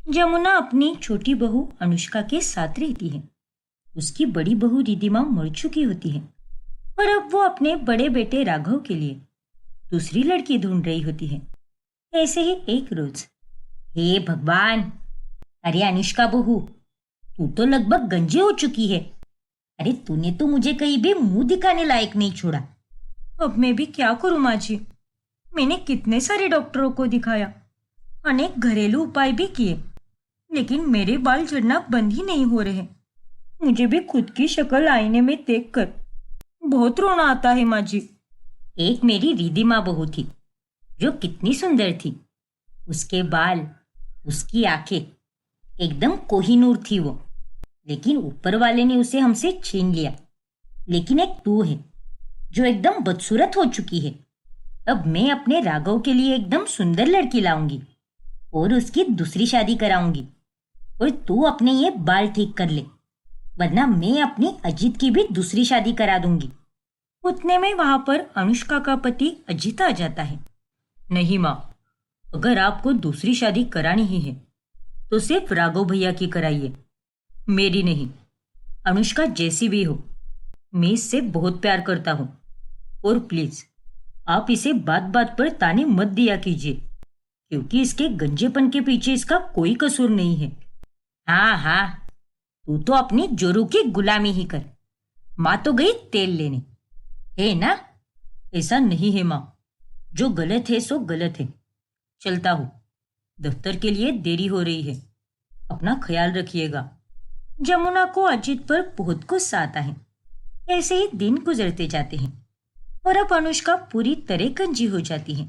जमुना अपनी छोटी बहू अनुष्का के साथ रहती है। उसकी बड़ी बहू रिधिमा मर चुकी होती है और अब वो अपने बड़े बेटे राघव के लिए दूसरी लड़की ढूंढ रही होती है। ऐसे ही एक रोज, हे भगवान, अरे अनुष्का बहू, तू तो लगभग गंजी हो चुकी है। अरे तूने तो मुझे कहीं भी मुंह दिखाने लायक नहीं छोड़ा। अब मैं भी क्या करूं माँ जी? मैंने कितने सारे डॉक्टरों को दिखाया, अनेक घरेलू उपाय भी किए, लेकिन मेरे बाल झड़ना बंद ही नहीं हो रहे। मुझे भी खुद की शक्ल आईने में देखकर बहुत रोना आता है माँ जी। एक मेरी रिधिमा बहू थी जो कितनी सुंदर थी। उसके बाल, उसकी आंखें, एकदम कोहिनूर थी वो। लेकिन ऊपर वाले ने उसे हमसे छीन लिया। लेकिन एक तू है जो एकदम बदसूरत हो चुकी है। अब मैं अपने राघव के लिए एकदम सुंदर लड़की लाऊंगी और उसकी दूसरी शादी कराऊंगी, और तू अपने ये बाल ठीक कर ले, वरना मैं अपनी अजीत की भी दूसरी शादी करा दूंगी। उतने में वहां पर अनुष्का का पति अजीत आ जाता है। नहीं माँ, अगर आपको दूसरी शादी करानी ही है तो सिर्फ राघव भैया की कराइए, मेरी नहीं। अनुष्का जैसी भी हो, मैं इससे बहुत प्यार करता हूँ, और प्लीज आप इसे बात बात पर ताने मत दिया कीजिए, क्योंकि इसके गंजेपन के पीछे इसका कोई कसूर नहीं है। हाँ हाँ, तू तो अपनी जोरू की गुलामी ही कर। माँ तो गई तेल लेने, है ना? ऐसा नहीं है माँ, जो गलत है सो गलत है। चलता हूँ, दफ्तर के लिए देरी हो रही है। अपना ख्याल रखिएगा। जमुना को अजीत पर बहुत गुस्सा आता है। ऐसे ही दिन गुजरते जाते हैं और अब अनुष्का पूरी तरह गंजी हो जाती है,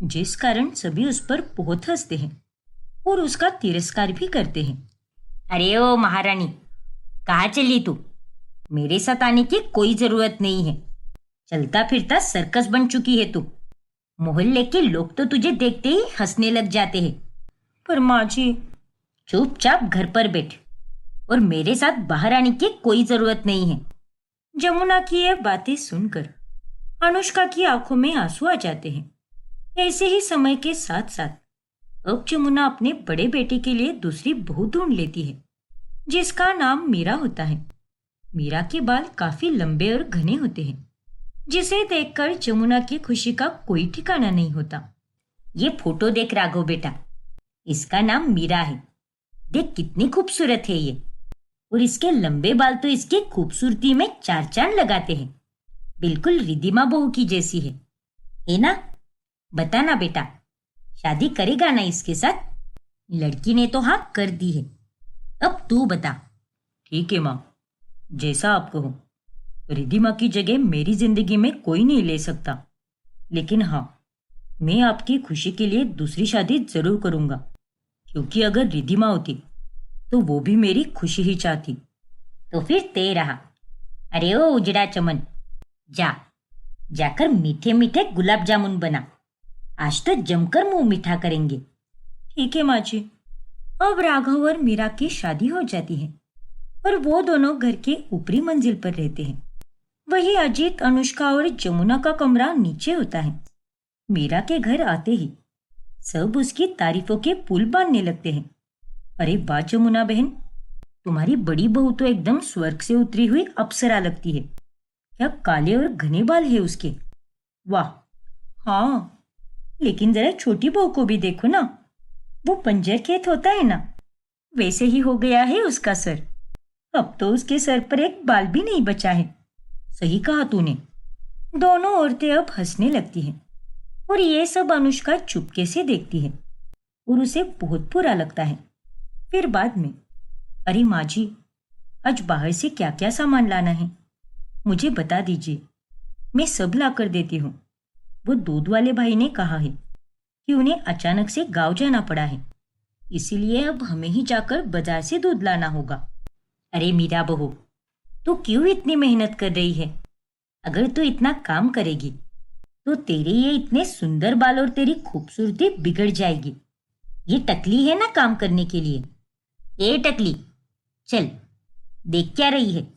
जिस कारण सभी उस पर बहुत हंसते हैं और उसका तिरस्कार भी करते हैं। अरे ओ महारानी, कहाँ चली तू? मेरे साथ आने की कोई जरूरत नहीं है। चलता फिरता सर्कस बन चुकी है तू। मोहल्ले के लोग तो तुझे देखते ही हंसने लग जाते हैं। पर माँ जी, चुपचाप घर पर बैठ और मेरे साथ बाहर आने की कोई जरूरत नहीं है। जमुना की यह बातें सुनकर अनुष्का की आंखों में आंसू आ जाते हैं। ऐसे ही समय के साथ साथ अब जमुना अपने बड़े बेटे के लिए दूसरी बहू ढूंढ लेती है, जिसका नाम मीरा होता है। मीरा के बाल काफी लंबे और घने होते हैं, जिसे देखकर जमुना की खुशी का कोई ठिकाना नहीं होता। ये फोटो देख राघव बेटा, इसका नाम मीरा है। देख कितनी खूबसूरत है ये, और इसके लंबे बाल तो इसकी खूबसूरती में चार चांद लगाते हैं। बिल्कुल रिधिमा बहू की जैसी है ना? बता ना बेटा, शादी करेगा ना इसके साथ? लड़की ने तो हाँ कर दी है, अब तू बता। ठीक है माँ, जैसा आप कहो। रिधिमा की जगह मेरी जिंदगी में कोई नहीं ले सकता, लेकिन हाँ, मैं आपकी खुशी के लिए दूसरी शादी जरूर करूंगा, क्योंकि अगर रिधिमा होती तो वो भी मेरी खुशी ही चाहती। तो फिर ते रहा। अरे ओ उजड़ा चमन, जाकर मीठे मीठे गुलाब जामुन बना। आज तो जमकर मुंह मीठा करेंगे। ठीक है माँ जी। अब राघव और मीरा की शादी हो जाती है और वो दोनों घर के ऊपरी मंजिल पर रहते हैं। वही अजीत, अनुष्का और जमुना का कमरा नीचे होता है। मीरा के घर आते ही सब उसकी तारीफों के पुल बांधने लगते हैं। अरे वाह जमुना बहन, तुम्हारी बड़ी बहू तो एकदम स्वर्ग से उतरी हुई अप्सरा लगती है। क्या काले और घने बाल है उसके! वाह! हाँ, लेकिन जरा छोटी बहू को भी देखो ना, वो पंजर खेत होता है ना, वैसे ही हो गया है उसका सर। अब तो उसके सर पर एक बाल भी नहीं बचा है। सही कहा तूने। दोनों औरतें अब हंसने लगती हैं और ये सब अनुष्का चुपके से देखती है और उसे बहुत बुरा लगता है। फिर बाद में, अरे माँ जी, आज बाहर से क्या क्या सामान लाना है मुझे बता दीजिए, मैं सब ला कर देती हूँ। वो दूध वाले भाई ने कहा है कि उन्हें अचानक से गांव जाना पड़ा है, इसीलिए अब हमें ही जाकर बाजार से दूध लाना होगा। अरे मीरा बहू, तू क्यों इतनी मेहनत कर रही है? अगर तू इतना काम करेगी तो तेरे ये इतने सुंदर बाल और तेरी खूबसूरती बिगड़ जाएगी। ये टकली है ना काम करने के लिए। ए टकली, चल, देख क्या रही है?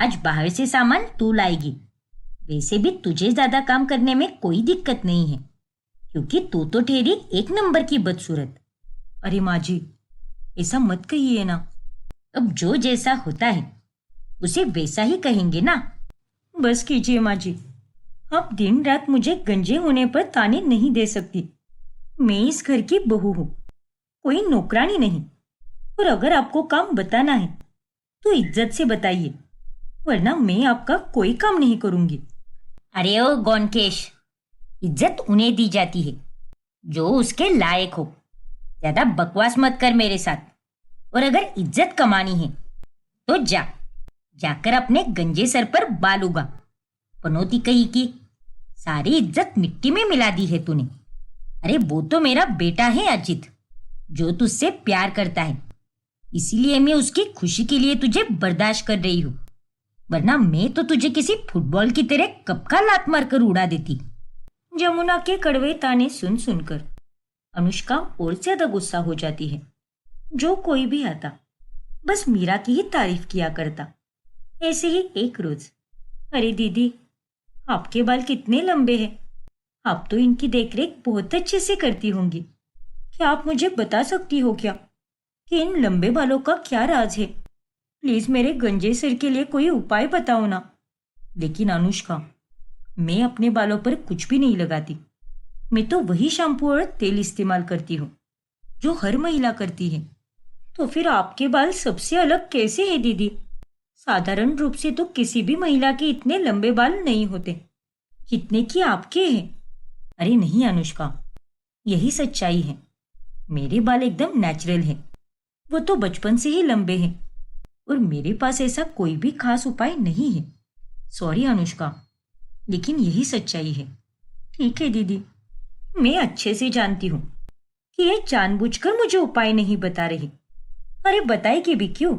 आज बाहर से सामान तू लाएगी। वैसे भी तुझे ज्यादा काम करने में कोई दिक्कत नहीं है, क्योंकि तू तो ठहरी एक नंबर की बदसूरत। अरे माँ जी, ऐसा मत कहिए ना। अब जो जैसा होता है उसे वैसा ही कहेंगे ना। बस कीजिए माँ जी, आप दिन रात मुझे गंजे होने पर ताने नहीं दे सकती। मैं इस घर की बहू हूँ, कोई नौकरानी नहीं। और अगर आपको काम बताना है तो इज्जत से बताइए, वरना मैं आपका कोई काम नहीं करूंगी। अरे ओ गौनकेश, इज्जत उन्हें दी जाती है जो उसके लायक हो। ज्यादा बकवास मत कर मेरे साथ। और अगर इज्जत कमानी है तो जाकर अपने गंजे सर पर बाल उगा। पनौती कही की सारी इज्जत मिट्टी में मिला दी है तूने। अरे वो तो मेरा बेटा है अजित, जो तुझसे प्यार करता है, इसीलिए मैं उसकी खुशी के लिए तुझे बर्दाश्त कर रही हूँ, वरना मैं तो तुझे किसी फुटबॉल की तरह कब का लात मारकर उड़ा देती। जमुना के कड़वे ताने सुन सुनकर अनुष्का और ज्यादा गुस्सा हो जाती है। जो कोई भी आता बस मीरा की ही तारीफ किया करता। ऐसे ही एक रोज, अरे दीदी, आपके बाल कितने लंबे हैं, आप तो इनकी देखरेख बहुत अच्छे से करती होंगी। क्या आप मुझे बता सकती हो क्या कि इन लंबे बालों का क्या राज है? प्लीज मेरे गंजे सिर के लिए कोई उपाय बताओ ना। लेकिन अनुष्का, मैं अपने बालों पर कुछ भी नहीं लगाती। मैं तो वही शैम्पू और तेल इस्तेमाल करती हूँ जो हर महिला करती है। तो फिर आपके बाल सबसे अलग कैसे हैं दीदी? साधारण रूप से तो किसी भी महिला के इतने लंबे बाल नहीं होते जितने कि आपके हैं। अरे नहीं अनुष्का, यही सच्चाई है। मेरे बाल एकदम नेचुरल हैं। वो तो बचपन से ही लंबे हैं और मेरे पास ऐसा कोई भी खास उपाय नहीं है। सॉरी अनुष्का, लेकिन यही सच्चाई है। ठीक है दीदी, मैं अच्छे से जानती हूँ कि ये जानबूझकर मुझे उपाय नहीं बता रही। अरे बताएगी भी क्यों?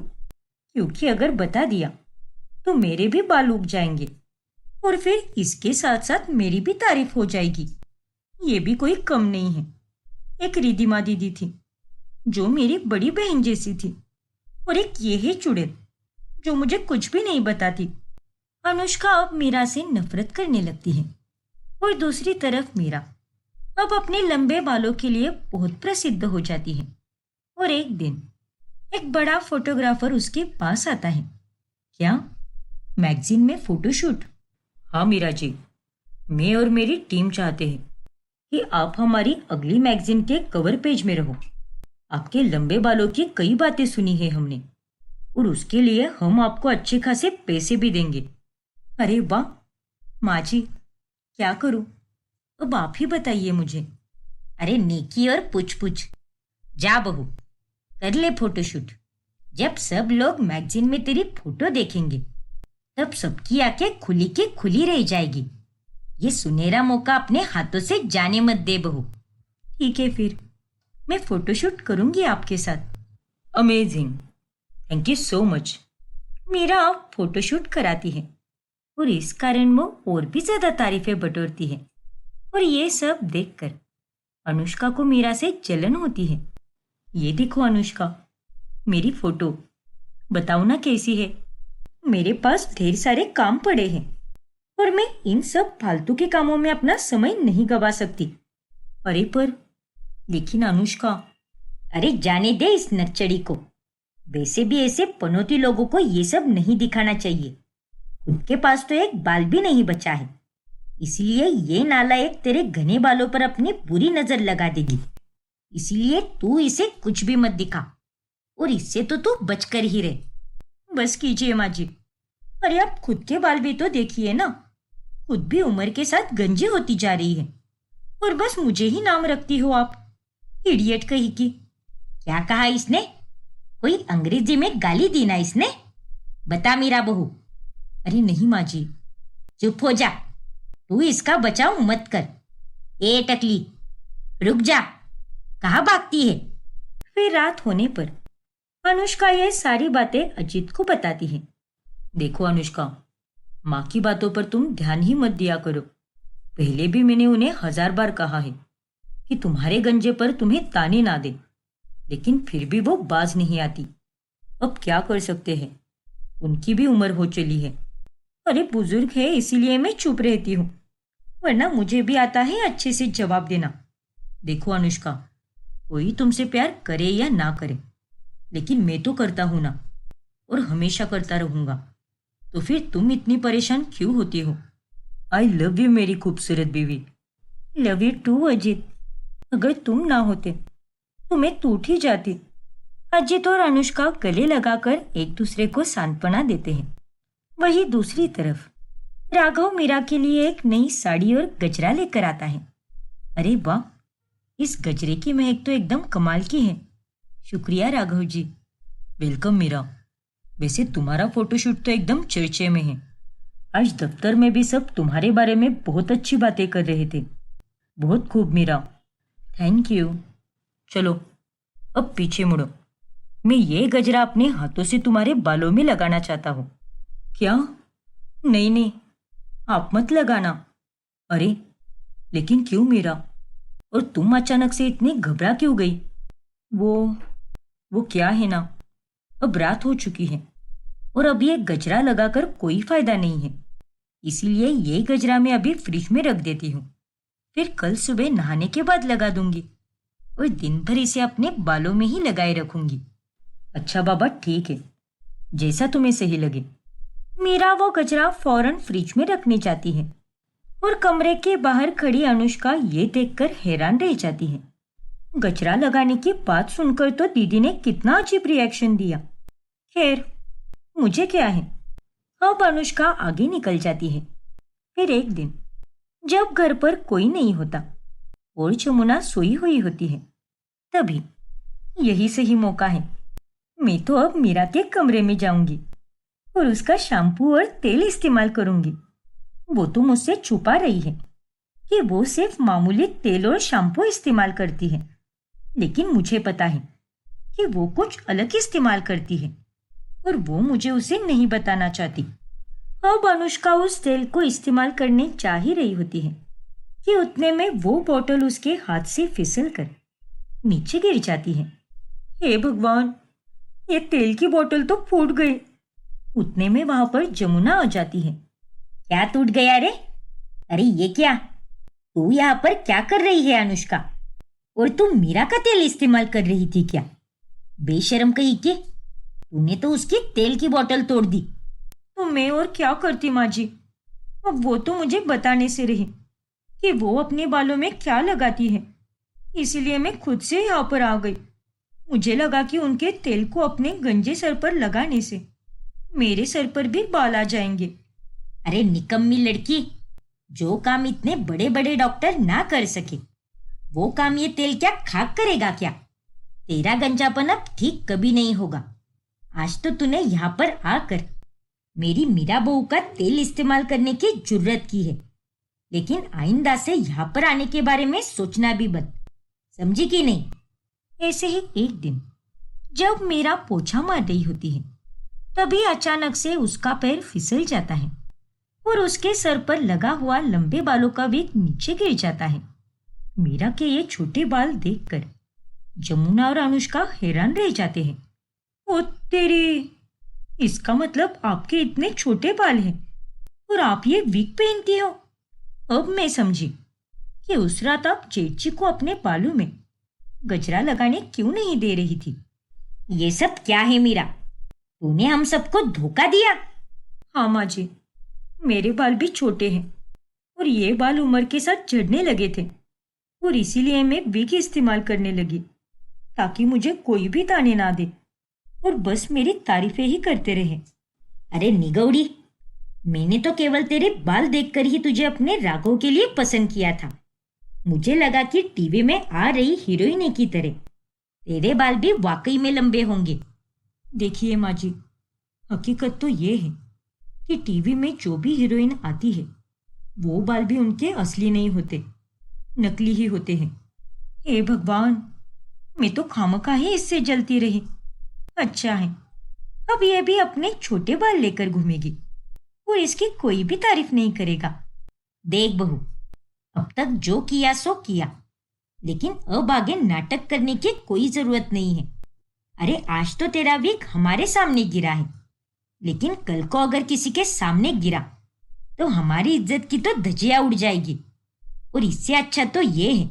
क्योंकि अगर बता दिया तो मेरे भी बाल उग जाएंगे और फिर इसके साथ साथ मेरी भी तारीफ हो जाएगी। ये भी कोई कम नहीं है। एक रिधिमा दीदी थी जो मेरी बड़ी बहन जैसी थी, और एक ये है चुड़ैल जो मुझे कुछ भी नहीं बताती। अनुष्का अब मीरा से नफरत करने लगती है और दूसरी तरफ मीरा अब अपने लंबे बालों के लिए बहुत प्रसिद्ध हो जाती है। और एक दिन एक बड़ा फोटोग्राफर उसके पास आता है। क्या? मैगजीन में फोटोशूट? हाँ मीरा जी, मैं और मेरी टीम चाहते हैं कि आप हमारी अगली मैगजीन के कवर पेज में रहो। आपके लंबे बालों की कई बातें सुनी है हमने, और उसके लिए हम आपको अच्छे खासे पैसे भी देंगे। अरे वाह माँ जी, क्या करूं? अब आप ही बताइए मुझे। अरे नेकी और पूछ पूछ। जा बहू, कर ले फोटोशूट। जब सब लोग मैगजीन में तेरी फोटो देखेंगे तब सबकी आंखें खुली की खुली रह जाएगी। ये सुनहरा मौका अपने हाथों से जाने मत दे बहू। ठीक है, फिर मैं फोटोशूट करूंगी आपके साथ। Amazing, thank you so much. Meera photoshoot कराती है और इस कारण वो और भी ज्यादा तारीफें बटोरती है। और ये सब देखकर अनुष्का को मीरा से जलन होती है। ये देखो अनुष्का, मेरी फोटो, बताओ ना कैसी है? मेरे पास ढेर सारे काम पड़े हैं और मैं इन सब फालतू के कामों में अपना समय नहीं गवा सकती। अरे पर, लेकिन अनुष्का। अरे जाने दे इस नच्चड़ी को। वैसे भी ऐसे पनौती लोगों को ये सब नहीं दिखाना चाहिए। उनके पास तो एक बाल भी नहीं बचा है, इसलिए ये नालायक तेरे घने बालों पर अपनी बुरी नजर लगा देगी। इसीलिए तू इसे कुछ भी मत दिखा और इससे तो तू बचकर ही रहे। बस कीजिए माँ जी। अरे आप खुद के बाल भी तो देखिए ना, खुद भी उम्र के साथ गंजी होती जा रही है और बस मुझे ही नाम रखती हो आप। इडियट कही की। क्या कहा इसने? कोई अंग्रेजी में गाली दी ना इसने? बता मीरा बहू। अरे नहीं माँ जी। चुप हो जा, तू इसका बचाव मत कर। ए टकली, रुक जा, कहाँ भागती है? फिर रात होने पर अनुष्का ये सारी बातें अजीत को बताती है। देखो अनुष्का, माँ की बातों पर तुम ध्यान ही मत दिया करो। पहले भी मैंने उन्हें 1000 बार कहा है कि तुम्हारे गंजे पर तुम्हें ताने ना दे, लेकिन फिर भी वो बाज नहीं आती। अब क्या कर सकते हैं, उनकी भी उम्र हो चली है। अरे बुजुर्ग है इसीलिए मैं चुप रहती हूँ, वरना मुझे भी आता है अच्छे से जवाब देना। देखो अनुष्का, कोई तुमसे प्यार करे या ना करे, लेकिन मैं तो करता हूं ना, और हमेशा करता रहूंगा। तो फिर तुम इतनी परेशान क्यों होती हो? आई लव यू मेरी खूबसूरत बीवी। Love you too Ajit. अगर तुम ना होते तो मैं टूट ही जाती। अजित और अनुष्का गले लगाकर एक दूसरे को सांत्वना देते हैं। वहीं दूसरी तरफ राघव मीरा के लिए एक नई साड़ी और गजरा लेकर आता है। अरे वाह, इस गजरे की महक तो एकदम कमाल की है। शुक्रिया राघव जी। वेलकम मीरा। वैसे तुम्हारा फोटोशूट तो एकदम चर्चे में है। आज दफ्तर में भी सब तुम्हारे बारे में बहुत अच्छी बातें कर रहे थे। बहुत खूब मीरा। Thank you. चलो अब पीछे मुड़ो। मैं ये गजरा अपने हाथों से तुम्हारे बालों में लगाना चाहता हूँ। क्या? नहीं नहीं, आप मत लगाना। अरे लेकिन क्यों मीरा? और तुम अचानक से इतनी घबरा क्यों गई? वो क्या है ना, अब रात हो चुकी है और अब ये गजरा लगाकर कोई फायदा नहीं है। इसीलिए ये गजरा मैं अभी फ्रिज में रख देती हूँ। फिर कल सुबह नहाने के बाद लगा दूंगी और दिन भर इसे अपने बालों में ही लगाए रखूंगी। अच्छा बाबा, ठीक है, जैसा तुम्हें सही लगे। मीरा वो गजरा फौरन फ्रिज में रखने जाती है और कमरे के बाहर खड़ी अनुष्का ये देखकर हैरान रह जाती है। गजरा लगाने की बात सुनकर तो दीदी ने कितना अजीब रिएक्शन दिया। खैर, मुझे क्या है। अब अनुष्का आगे निकल जाती है। फिर एक दिन जब घर पर कोई नहीं होता और जमुना सोई हुई होती है, तभी यही सही मौका है। मैं तो अब मीरा के कमरे में जाऊंगी और उसका शैम्पू और तेल इस्तेमाल करूंगी। वो तो मुझसे छुपा रही है कि वो सिर्फ मामूली तेल और शैम्पू इस्तेमाल करती है, लेकिन मुझे पता है कि वो कुछ अलग इस्तेमाल करती है और वो मुझे उसे नहीं बताना चाहती। अब अनुष्का उस तेल को इस्तेमाल करने जा ही रही होती है कि उतने में वो बोतल उसके हाथ से फिसल कर नीचे गिर जाती है। हे भगवान, ये तेल की बोतल तो फूट गई। उतने में वहां पर जमुना आ जाती है। क्या टूट गया रे? अरे ये क्या? तू यहाँ पर क्या कर रही है अनुष्का? और तू मीरा का तेल इस्तेमाल कर रही थी क्या? बेशर्म कहीं के, तूने तो उसकी तेल की बोतल तोड़ दी। तो मैं और क्या करती माँ जी? अब वो तो मुझे बताने से रही कि वो अपने बालों में क्या लगाती है, इसीलिए मैं खुद से यहाँ पर आ गई। मुझे लगा कि उनके तेल को अपने गंजे सर पर लगाने से मेरे सर पर भी बाल आ जाएंगे। अरे निकम्मी लड़की, जो काम इतने बड़े बड़े डॉक्टर ना कर सके वो काम ये तेल क्या खाक करेगा क्या? तेरा गंजापन अब ठीक कभी नहीं होगा। आज तो तूने यहाँ पर आकर मेरी मीरा बहू का तेल इस्तेमाल करने की जुर्रत की है, लेकिन आइंदा से यहाँ पर आने के बारे में सोचना भी बंद, समझी कि नहीं? ऐसे ही एक दिन जब मीरा पोछा मार रही होती है, तभी अचानक से उसका पैर फिसल जाता है और उसके सर पर लगा हुआ लंबे बालों का वेग नीचे गिर जाता है। मीरा के ये छोटे बाल देखकर जमुना और अनुष्का हैरान रह जाते हैं। ओ तेरी, इसका मतलब आपके इतने छोटे बाल हैं और आप ये विग पहनती हो। अब मैं समझी कि उस रात आप जेठी को अपने बालों में गजरा लगाने क्यों नहीं दे रही थी। ये सब क्या है मीरा? तूने हम सबको धोखा दिया। हाँ माँ जी, मेरे बाल भी छोटे हैं और ये बाल उम्र के साथ झड़ने लगे थे और इसीलिए मैं विग इस्तेमाल करने लगी ताकि मुझे कोई भी ताने ना दे और बस मेरी तारीफें ही करते रहे। अरे निगौड़ी, मैंने तो केवल तेरे बाल देखकर ही तुझे अपने राघव के लिए पसंद किया था। मुझे लगा कि टीवी में आ रही हीरोइन की तरह तेरे बाल भी वाकई में लंबे होंगे। देखिए माँ जी, हकीकत तो ये है कि टीवी में जो भी हीरोइन आती है वो बाल भी उनके असली नहीं होते, नकली ही होते हैं। हे भगवान, मैं तो खामखा ही इससे जलती रही। अच्छा है, अब ये भी अपने छोटे बाल लेकर घूमेगी और इसकी कोई भी तारीफ नहीं करेगा। देख बहू, अब तक जो किया सो किया, लेकिन अब आगे नाटक करने की कोई जरूरत नहीं है। अरे आज तो तेरा विग हमारे सामने गिरा है, लेकिन कल को अगर किसी के सामने गिरा तो हमारी इज्जत की तो धज्जियां उड़ जाएगी। और इससे अच्छा तो ये है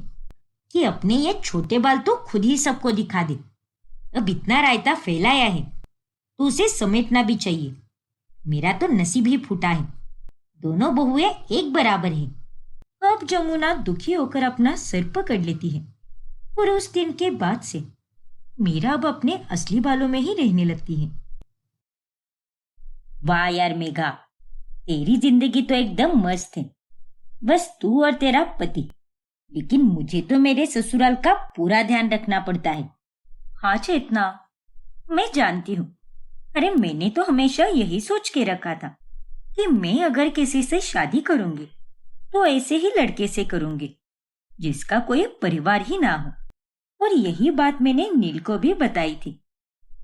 कि अपने ये छोटे बाल तो खुद ही सबको दिखा दे। अब इतना रायता फैलाया है तो उसे समेटना भी चाहिए। मेरा तो नसीब ही फूटा है। दोनों बहुएं एक बराबर हैं। अब जमुना दुखी होकर अपना सिर पकड़ लेती है और उस दिन के बाद से मीरा अब अपने असली बालों में ही रहने लगती है। वाह यार मेघा, तेरी जिंदगी तो एकदम मस्त है। बस तू और तेरा पति, लेकिन मुझे तो मेरे ससुराल का पूरा ध्यान रखना पड़ता है। हाँ चेतना, मैं जानती हूँ। अरे मैंने तो हमेशा यही सोच के रखा था कि मैं अगर किसी से शादी करूंगी तो ऐसे ही लड़के से करूंगी जिसका कोई परिवार ही ना हो। और यही बात मैंने नील को भी बताई थी।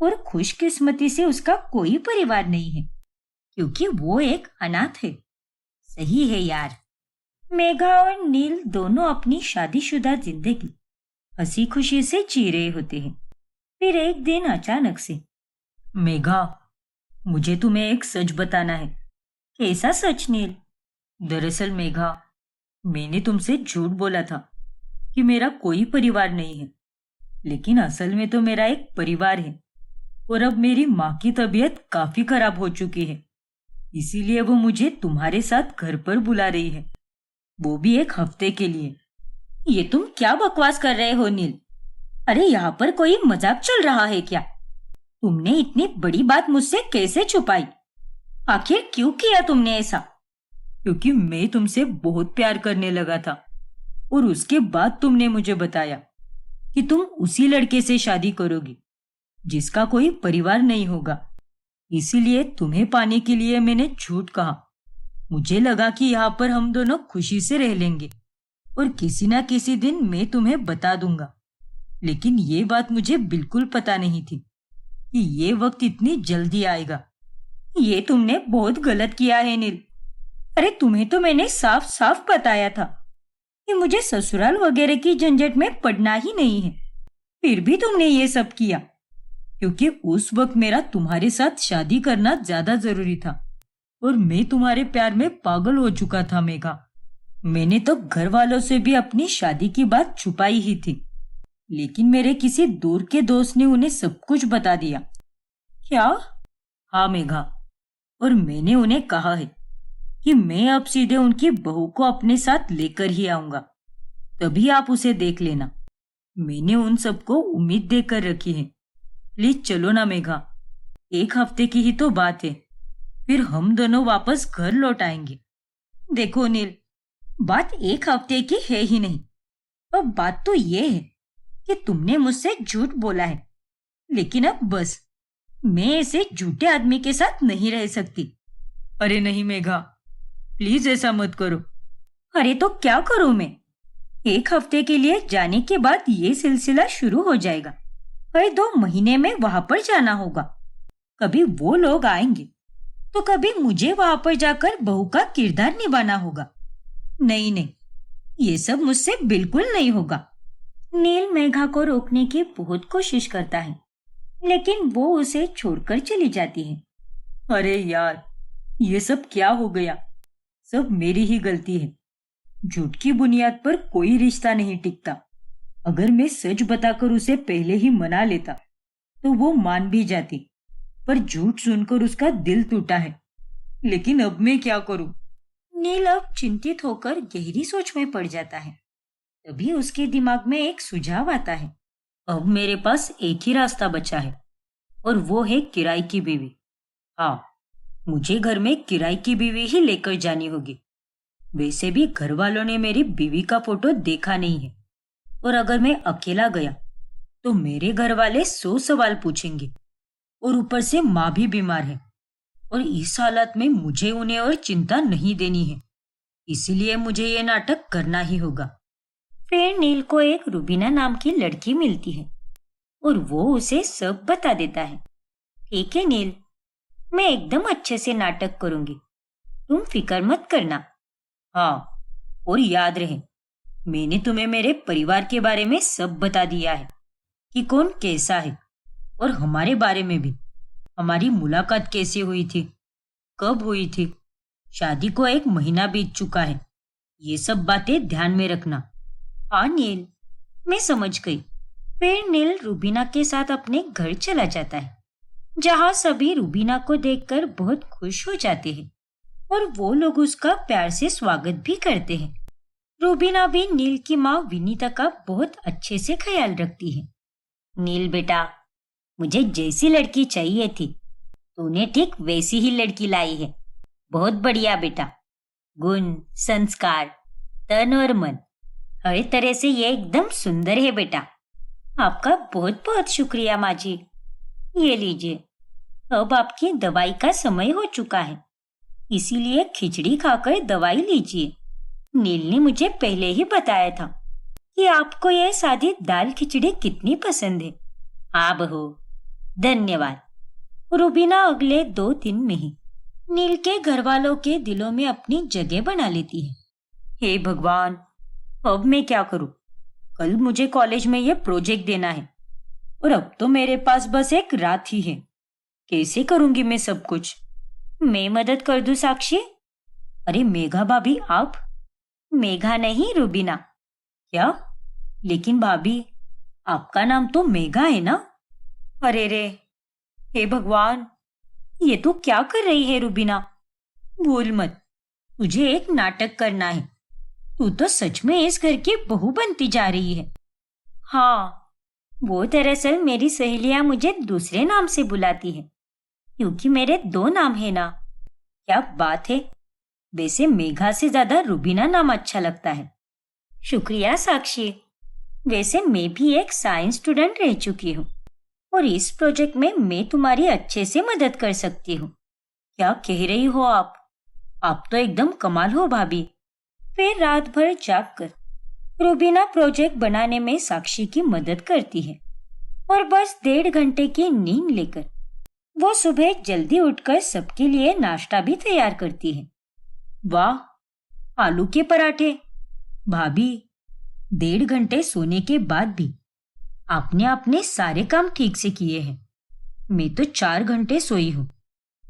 और खुशकिस्मती से उसका कोई परिवार नहीं है, क्योंकि वो एक अनाथ है। सही है यार। मेघा और नील दोनों अपनी शादीशुदा जिंदगी हंसी खुशी से जी रहे होते हैं। फिर एक दिन अचानक से, मेघा, मुझे तुम्हें एक सच बताना है। कैसा सच नील? दरअसल मेघा, मैंने तुमसे झूठ बोला था कि मेरा कोई परिवार नहीं है, लेकिन असल में तो मेरा एक परिवार है। और अब मेरी माँ की तबीयत काफी खराब हो चुकी है, इसीलिए वो मुझे तुम्हारे साथ घर पर बुला रही है, वो भी एक हफ्ते के लिए। ये तुम क्या बकवास कर रहे हो नील? अरे यहाँ पर कोई मजाक चल रहा है क्या? तुमने इतनी बड़ी बात मुझसे कैसे छुपाई? आखिर क्यों किया तुमने ऐसा? क्योंकि मैं तुमसे बहुत प्यार करने लगा था और उसके बाद तुमने मुझे बताया कि तुम उसी लड़के से शादी करोगी जिसका कोई परिवार नहीं होगा। इसीलिए तुम्हें पाने के लिए मैंने झूठ कहा। मुझे लगा कि यहाँ पर हम दोनों खुशी से रह लेंगे और किसी ना किसी दिन मैं तुम्हें बता दूंगा। लेकिन ये बात मुझे बिल्कुल पता नहीं थी कि ये वक्त इतनी जल्दी आएगा। ये तुमने बहुत गलत किया है नील। अरे तुम्हें तो मैंने साफ साफ बताया था कि मुझे ससुराल वगैरह की झंझट में पड़ना ही नहीं है। फिर भी तुमने ये सब किया, क्योंकि उस वक्त मेरा तुम्हारे साथ शादी करना ज्यादा जरूरी था और मैं तुम्हारे प्यार में पागल हो चुका था मेघा। मैंने तो घर वालों से भी अपनी शादी की बात छुपाई ही थी, लेकिन मेरे किसी दूर के दोस्त ने उन्हें सब कुछ बता दिया। क्या? हाँ मेघा, और मैंने उन्हें कहा है कि मैं अब सीधे उनकी बहू को अपने साथ लेकर ही आऊंगा, तभी आप उसे देख लेना। मैंने उन सबको उम्मीद देकर रखी है। प्लीज चलो ना मेघा, एक हफ्ते की ही तो बात है, फिर हम दोनों वापस घर लौट आएंगे। देखो नील, बात एक हफ्ते की है ही नहीं। अब बात तो ये है कि तुमने मुझसे झूठ बोला है, लेकिन अब बस, मैं ऐसे झूठे आदमी के साथ नहीं रह सकती। अरे नहीं मेघा, प्लीज ऐसा मत करो। अरे तो क्या करूं मैं? एक हफ्ते के लिए जाने के बाद ये सिलसिला शुरू हो जाएगा। फिर 2 महीने में वहां पर जाना होगा। कभी वो लोग आएंगे तो कभी मुझे वहां पर जाकर बहू का किरदार निभाना होगा। नहीं नहीं, ये सब मुझसे बिल्कुल नहीं होगा। नील मेघा को रोकने की बहुत कोशिश करता है, लेकिन वो उसे छोड़कर चली जाती है। अरे यार, ये सब क्या हो गया? सब मेरी ही गलती है। झूठ की बुनियाद पर कोई रिश्ता नहीं टिकता। अगर मैं सच बताकर उसे पहले ही मना लेता तो वो मान भी जाती, पर झूठ सुनकर उसका दिल टूटा है। लेकिन अब मैं क्या करूं? नील अब चिंतित होकर गहरी सोच में पड़ जाता है। तभी उसके दिमाग में एक सुझाव आता है। अब मेरे पास एक ही रास्ता बचा है, और वो है किराए की बीवी। हाँ, मुझे घर में किराए की बीवी ही लेकर जानी होगी। वैसे भी घर वालों ने मेरी बीवी का फोटो देखा नहीं है, और अगर मैं अकेला गया तो मेरे घर वाले 100 सवाल पूछेंगे, और ऊपर से माँ भी बीमार है, और इस हालत में मुझे उन्हें और चिंता नहीं देनी है। इसीलिए मुझे ये नाटक करना ही होगा। फिर नील को एक रुबीना नाम की लड़की मिलती है और वो उसे सब बता देता है। ठीक है नील, मैं एकदम अच्छे से नाटक करूंगी, तुम फिक्र मत करना। हाँ, और याद रहे, मैंने तुम्हें मेरे परिवार के बारे में सब बता दिया है कि कौन कैसा है, और हमारे बारे में भी। हमारी मुलाकात कैसे हुई थी, कब हुई थी, शादी को 1 महीना बीत चुका है। ये सब बातें ध्यान में रखना। हाँ नील, मैं समझ गई। फिर नील रूबीना के साथ अपने घर चला जाता है, जहाँ सभी रूबीना को देखकर बहुत खुश हो जाते हैं और वो लोग उसका प्यार से स्वागत भी करते हैं। रूबीना भी नील की माँ विनीता का बहुत अच्छे से ख्याल रखती है। नील बेटा, मुझे जैसी लड़की चाहिए थी तूने ठीक वैसी ही लड़की लाई है। बहुत बढ़िया बेटा, गुण, संस्कार, तन और मन हर तरह से ये एकदम सुंदर है बेटा। आपका बहुत बहुत शुक्रिया माँ जी। ये लीजिए, अब आपकी दवाई का समय हो चुका है, इसीलिए खिचड़ी खाकर दवाई लीजिए। नील ने मुझे पहले ही बताया था कि आपको यह सादी दाल खिचड़ी कितनी पसंद है। हाँ बहू, धन्यवाद। रूबीना अगले 2 दिन में ही नील के घर वालों के दिलों में अपनी जगह बना लेती है। हे भगवान, अब मैं क्या करूं? कल मुझे कॉलेज में यह प्रोजेक्ट देना है और अब तो मेरे पास बस एक रात ही है। कैसे करूंगी मैं सब कुछ? मैं मदद कर दूं साक्षी? अरे मेघा भाभी आप? मेघा नहीं रूबीना। क्या? लेकिन भाभी, आपका नाम तो मेघा है ना? अरे रे, हे भगवान, ये तू क्या कर रही है रूबीना? भूल मत, तुझे एक नाटक करना है। तू तो सच में इस घर की बहू बनती जा रही है। हाँ, वो दरअसल मेरी सहेलियां मुझे दूसरे नाम से बुलाती है, क्योंकि मेरे 2 नाम है ना। क्या बात है, वैसे मेघा से ज्यादा रूबीना नाम अच्छा लगता है। शुक्रिया साक्षी। वैसे मैं भी एक साइंस स्टूडेंट रह चुकी हूँ और इस प्रोजेक्ट में मैं तुम्हारी अच्छे से मदद कर सकती हूँ। क्या कह रही हो आप? आप तो एकदम कमाल हो भाभी। फिर रात भर जागकर रूबीना प्रोजेक्ट बनाने में साक्षी की मदद करती है और बस 1.5 घंटे की नींद लेकर वो सुबह जल्दी उठकर सबके लिए नाश्ता भी तैयार करती है। वाह, आलू के पराठे! भाभी, 1.5 घंटे सोने के बाद भी आपने अपने सारे काम ठीक से किए हैं। मैं तो 4 घंटे सोई हूँ,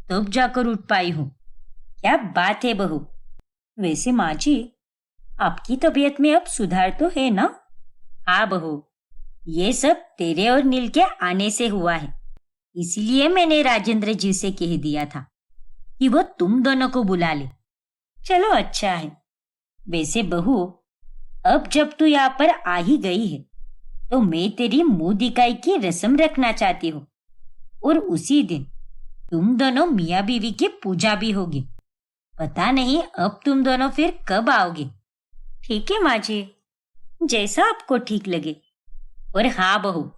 तब जाकर उठ पाई हूँ। क्या बात है बहू। वैसे माँ जी, आपकी तबीयत में अब सुधार तो है ना? हाँ बहू, ये सब तेरे और नील के आने से हुआ है। इसीलिए मैंने राजेंद्र जी से कह दिया था कि वो तुम दोनों को बुला ले। चलो अच्छा है। वैसे बहू, अब जब तू यहाँ पर आ ही गई है तो मैं तेरी मुंह दिखाई की रस्म रखना चाहती हूँ और उसी दिन तुम दोनों मियाँ बीवी की पूजा भी होगी। पता नहीं अब तुम दोनों फिर कब आओगे। ठीक है माँ जी, जैसा आपको ठीक लगे। और हाँ बहू,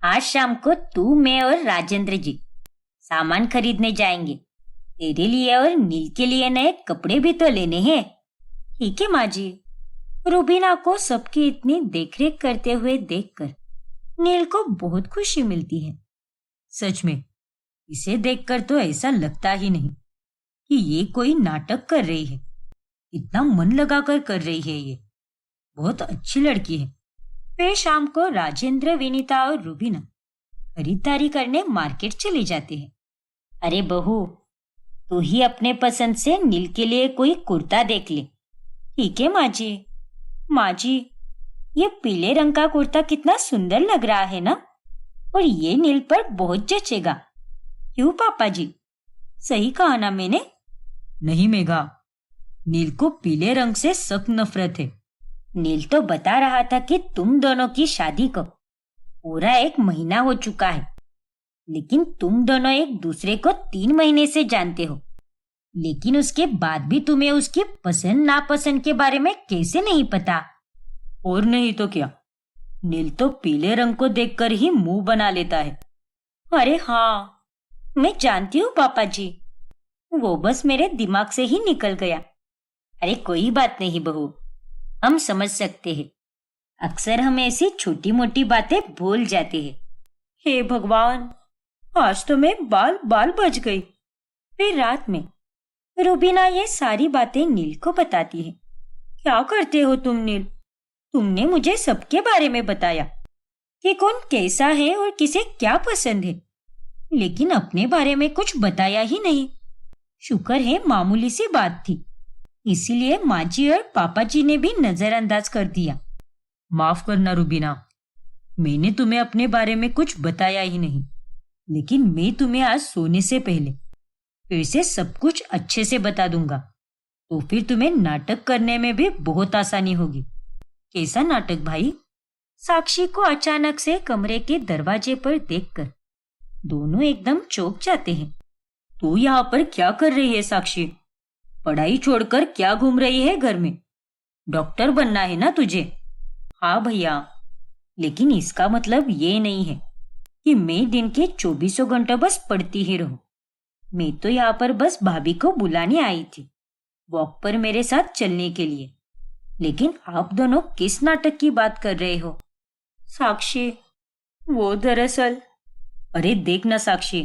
आज शाम को तू, मैं और राजेंद्र जी सामान खरीदने जाएंगे। तेरे लिए और नील के लिए नए कपड़े भी तो लेने हैं। ठीक है माँ जी। रूबीना को सबकी इतनी देखरेख करते हुए देखकर नील को बहुत खुशी मिलती है। सच में इसे देखकर तो ऐसा लगता ही नहीं कि ये कोई नाटक कर रही है। इतना मन लगाकर कर रही है। ये बहुत अच्छी लड़की है। फिर शाम को राजेंद्र, विनीता और रूबीना खरीदारी करने मार्केट चले जाते हैं। अरे बहू, तू ही अपने पसंद से नील के लिए कोई कुर्ता देख ले। ठीक है माँ जी। माँ जी, ये पीले रंग का कुर्ता कितना सुंदर लग रहा है ना, और ये नील पर बहुत जचेगा। क्यों पापा जी, सही कहा ना मैंने? नहीं मेघा, नील को पीले रंग से सख्त नफरत है। नील तो बता रहा था कि तुम दोनों की शादी को पूरा 1 महीना हो चुका है, लेकिन तुम दोनों एक दूसरे को 3 महीने से जानते हो। लेकिन उसके बाद भी तुम्हें उसकी पसंद नापसंद के बारे में कैसे नहीं पता? और नहीं तो क्या, नील तो पीले रंग को देखकर ही मुंह बना लेता है। अरे हाँ, मैं जानती हूँ पापा जी, वो बस मेरे दिमाग से ही निकल गया। अरे कोई बात नहीं बहू, हम समझ सकते हैं। अक्सर हम ऐसी छोटी मोटी बातें भूल जाते हैं। हे भगवान, आज तो मैं बाल बाल बच गई। फिर रात में रूबीना ये सारी बातें नील को बताती है। क्या करते हो तुम नील? तुमने मुझे सबके बारे में बताया कि कौन कैसा है और किसे क्या पसंद है, लेकिन अपने बारे में कुछ बताया ही नहीं। शुक्र है मामूली सी बात थी, इसीलिए माँ जी और पापा जी ने भी नजरअंदाज कर दिया। माफ करना रूबीना, मैंने तुम्हें अपने बारे में कुछ बताया ही नहीं, लेकिन मैं तुम्हें आज सोने से पहले फिर से सब कुछ अच्छे से बता दूंगा। तो फिर तुम्हें नाटक करने में भी बहुत आसानी होगी। कैसा नाटक भाई? साक्षी को अचानक से कमरे के दरवाजे पर देखकर दोनों एकदम चौंक जाते हैं। तू यहाँ पर क्या कर रही है साक्षी? पढ़ाई छोड़कर क्या घूम रही है घर में? डॉक्टर बनना है ना तुझे? हाँ भैया, लेकिन इसका मतलब ये नहीं है कि मैं दिन के 24 घंटे बस पढ़ती ही रहूं। मैं तो यहाँ पर बस भाभी को बुलाने आई थी, वॉक पर मेरे साथ चलने के लिए। लेकिन आप दोनों किस नाटक की बात कर रहे हो? साक्षी, वो दरअसल। अरे देख ना साक्षी,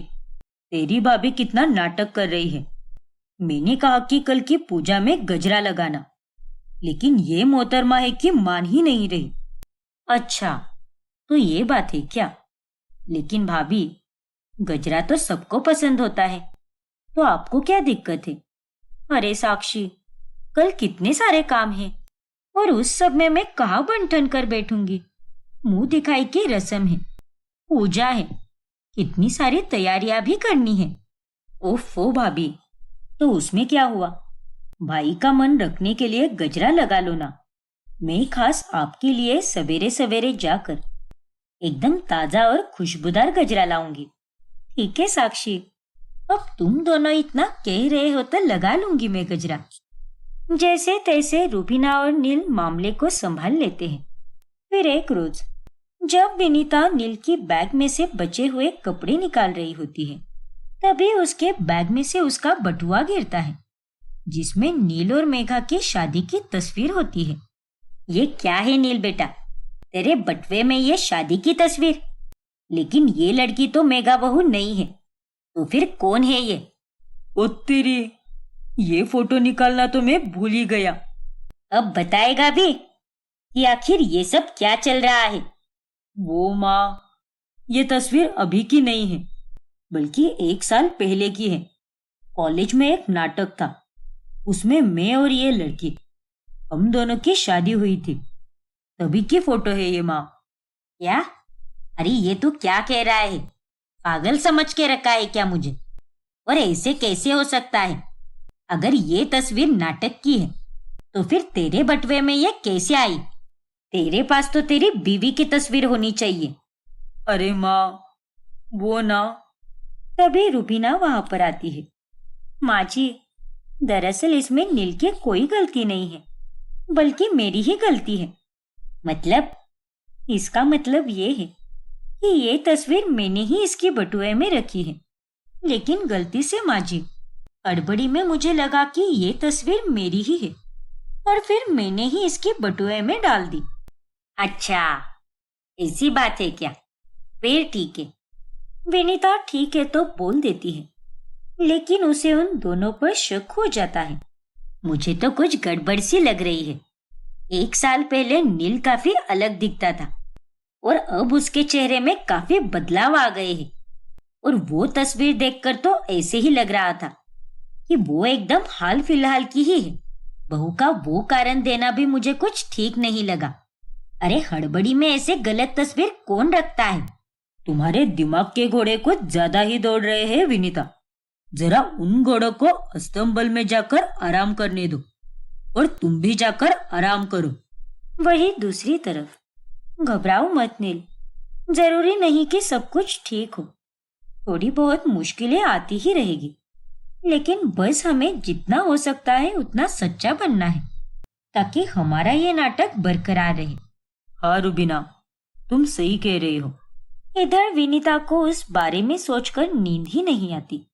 तेरी भाभी कितना नाटक कर रही है। मैंने कहा कि कल की पूजा में गजरा लगाना, लेकिन ये मोहतरमा है कि मान ही नहीं रही। अच्छा, तो ये बात है क्या? लेकिन भाभी, गजरा तो सबको पसंद होता है, तो आपको क्या दिक्कत है? अरे साक्षी, कल कितने सारे काम हैं और उस सब में मैं कहाँ बन ठन कर बैठूंगी। मुंह दिखाई की रस्म है, पूजा है, कितनी सारी तैयारियां भी करनी है। ओफो भाभी, तो उसमें क्या हुआ? भाई का मन रखने के लिए गजरा लगा लो ना। मैं खास आपके लिए सवेरे सवेरे जाकर एकदम ताजा और खुशबूदार गजरा लाऊंगी। ठीक है साक्षी, अब तुम दोनों इतना कह रहे हो तो लगा लूंगी मैं गजरा। जैसे तैसे रूबीना और नील मामले को संभाल लेते हैं। फिर एक रोज जब विनीता नील की बैग में से बचे हुए कपड़े निकाल रही होती है, तभी उसके बैग में से उसका बटुआ गिरता है, जिसमें नील और मेघा की शादी की तस्वीर होती है। ये क्या है नील बेटा, तेरे बटुए में ये शादी की तस्वीर? लेकिन ये लड़की तो मेघा बहू नहीं है, तो फिर कौन है ये? ओ तेरी, ये फोटो निकालना तो मैं भूल ही गया। अब बताएगा भी कि आखिर ये सब क्या चल रहा है? वो माँ, ये तस्वीर अभी की नहीं है, बल्कि 1 साल पहले की है। कॉलेज में एक नाटक था, उसमें मैं और ये लड़की, हम दोनों की शादी हुई थी, तभी की फोटो है ये माँ। क्या? अरे ये तू क्या कह रहा है? पागल समझ के रखा है क्या मुझे? और ऐसे कैसे हो सकता है? अगर ये तस्वीर नाटक की है तो फिर तेरे बटुए में ये कैसे आई? तेरे पास तो तेरी बीवी की तस्वीर होनी चाहिए। अरे माँ, वो ना। तभी रूबीना वहां पर आती है। माँ जी, दरअसल इसमें नील की कोई गलती नहीं है, बल्कि मेरी ही गलती है। मतलब? इसका मतलब ये है कि ये तस्वीर मैंने ही इसकी बटुए में रखी है, लेकिन गलती से माँ जी, हड़बड़ी में मुझे लगा कि ये तस्वीर मेरी ही है और फिर मैंने ही इसकी बटुए में डाल दी। अच्छा, ऐसी बात है क्या? फिर ठीक है। विनीता ठीक है तो बोल देती है, लेकिन उसे उन दोनों पर शक हो जाता है। मुझे तो कुछ गड़बड़ सी लग रही है। 1 साल पहले नील काफी अलग दिखता था और अब उसके चेहरे में काफी बदलाव आ गए हैं। और वो तस्वीर देखकर तो ऐसे ही लग रहा था कि वो एकदम हाल फिलहाल की ही है। बहू का वो कारण देना भी मुझे कुछ ठीक नहीं लगा। अरे हड़बड़ी में ऐसे गलत तस्वीर कौन रखता है? तुम्हारे दिमाग के घोड़े कुछ ज्यादा ही दौड़ रहे हैं विनीता। जरा उन घोड़ों को अस्तंबल में जाकर आराम करने दो और तुम भी जाकर आराम करो। वही दूसरी तरफ, घबराओ मत नील, जरूरी नहीं कि सब कुछ ठीक हो। थोड़ी बहुत मुश्किलें आती ही रहेगी, लेकिन बस हमें जितना हो सकता है उतना सच्चा बनना है, ताकि हमारा ये नाटक बरकरार रहे। हाँ रूबीना, तुम सही कह रहे हो। इधर विनीता को उस बारे में सोचकर नींद ही नहीं आती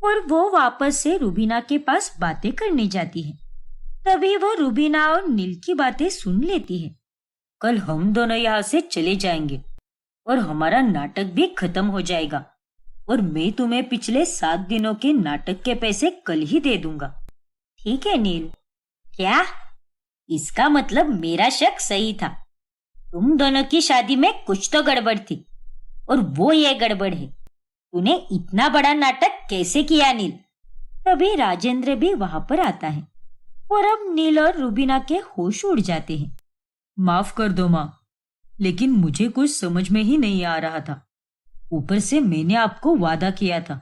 और वो वापस से रूबीना के पास बातें करने जाती है। तभी वो रूबीना और नील की बातें सुन लेती है। कल हम दोनों यहाँ से चले जाएंगे और हमारा नाटक भी खत्म हो जाएगा और मैं तुम्हें पिछले 7 दिनों के नाटक के पैसे कल ही दे दूंगा। ठीक है नील? क्या? इसका मतलब मेरा शक सही था। तुम दोनों की शादी में कुछ तो गड़बड़ थी और वो ये गड़बड़ है। तूने इतना बड़ा नाटक कैसे किया नील? तभी राजेंद्र भी वहां पर आता है और अब नील और रूबीना के होश उड़ जाते हैं। माफ कर दो माँ, लेकिन मुझे कुछ समझ में ही नहीं आ रहा था। ऊपर से मैंने आपको वादा किया था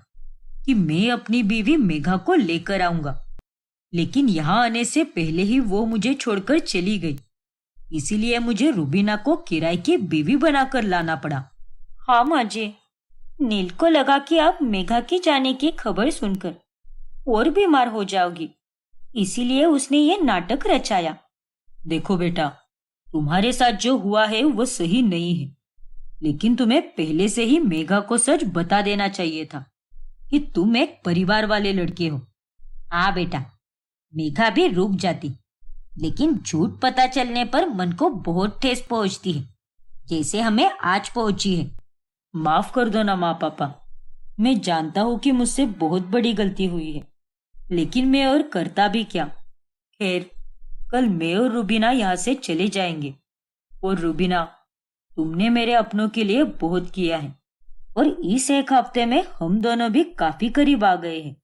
कि मैं अपनी बीवी मेघा को लेकर आऊंगा, लेकिन यहाँ आने से पहले ही वो मुझे छोड़कर चली गई। इसीलिए मुझे रुबीना को किराए की बीवी बनाकर लाना पड़ा। हाँ माँ जी, नील को लगा कि आप मेघा के जाने की खबर सुनकर और बीमार हो जाओगी, इसीलिए उसने ये नाटक रचाया। देखो बेटा, तुम्हारे साथ जो हुआ है वो सही नहीं है, लेकिन तुम्हें पहले से ही मेघा को सच बता देना चाहिए था कि तुम एक परिवार वाले लड़के हो। हाँ बेटा, मेघा भी रुक जाती, लेकिन झूठ पता चलने पर मन को बहुत ठेस पहुंचती है, जैसे हमें आज पहुंची है। माफ कर दो ना माँ पापा, मैं जानता हूँ कि मुझसे बहुत बड़ी गलती हुई है, लेकिन मैं और करता भी क्या। खैर, कल मैं और रुबीना यहाँ से चले जाएंगे। और रुबीना, तुमने मेरे अपनों के लिए बहुत किया है और इस एक हफ्ते में हम दोनों भी काफी करीब आ गए हैं,